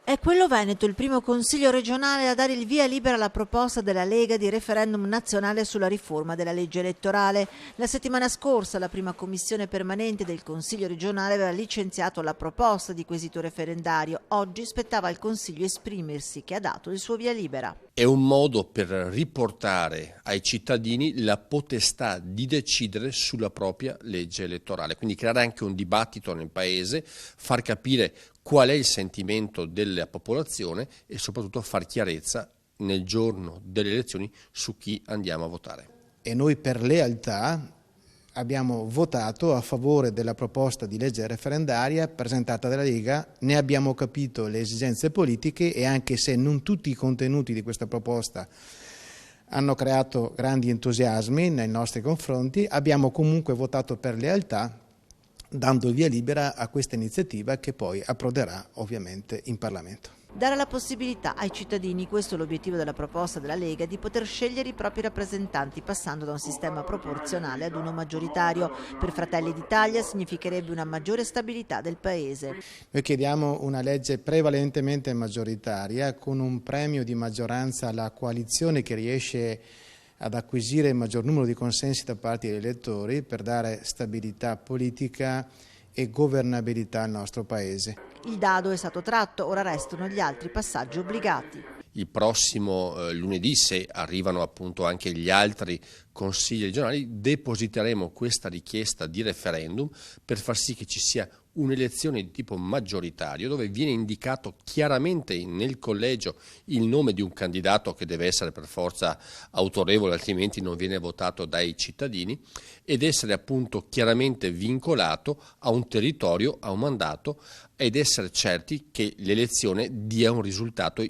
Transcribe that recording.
È quello veneto il primo consiglio regionale a dare il via libera alla proposta della Lega di referendum nazionale sulla riforma della legge elettorale. La settimana scorsa la prima commissione permanente del consiglio regionale aveva licenziato la proposta di quesito referendario. Oggi spettava al consiglio esprimersi, che ha dato il suo via libera. È un modo per riportare ai cittadini la potestà di decidere sulla propria legge elettorale, quindi creare anche un dibattito nel Paese, far capire qual è il sentimento della popolazione e soprattutto far chiarezza nel giorno delle elezioni su chi andiamo a votare. E noi per lealtà abbiamo votato a favore della proposta di legge referendaria presentata dalla Lega, ne abbiamo capito le esigenze politiche e anche se non tutti i contenuti di questa proposta hanno creato grandi entusiasmi nei nostri confronti, abbiamo comunque votato per lealtà, dando via libera a questa iniziativa che poi approderà ovviamente in Parlamento. Dare la possibilità ai cittadini, questo è l'obiettivo della proposta della Lega, di poter scegliere i propri rappresentanti passando da un sistema proporzionale ad uno maggioritario. Per Fratelli d'Italia significherebbe una maggiore stabilità del Paese. Noi chiediamo una legge prevalentemente maggioritaria con un premio di maggioranza alla coalizione che riesce ad acquisire il maggior numero di consensi da parte degli elettori per dare stabilità politica e governabilità al nostro Paese. Il dado è stato tratto, ora restano gli altri passaggi obbligati. Il prossimo lunedì, se arrivano appunto anche gli altri consigli regionali, depositeremo questa richiesta di referendum per far sì che ci sia un'elezione di tipo maggioritario dove viene indicato chiaramente nel collegio il nome di un candidato che deve essere per forza autorevole, altrimenti non viene votato dai cittadini, ed essere appunto chiaramente vincolato a un territorio, a un mandato, ed essere certi che l'elezione dia un risultato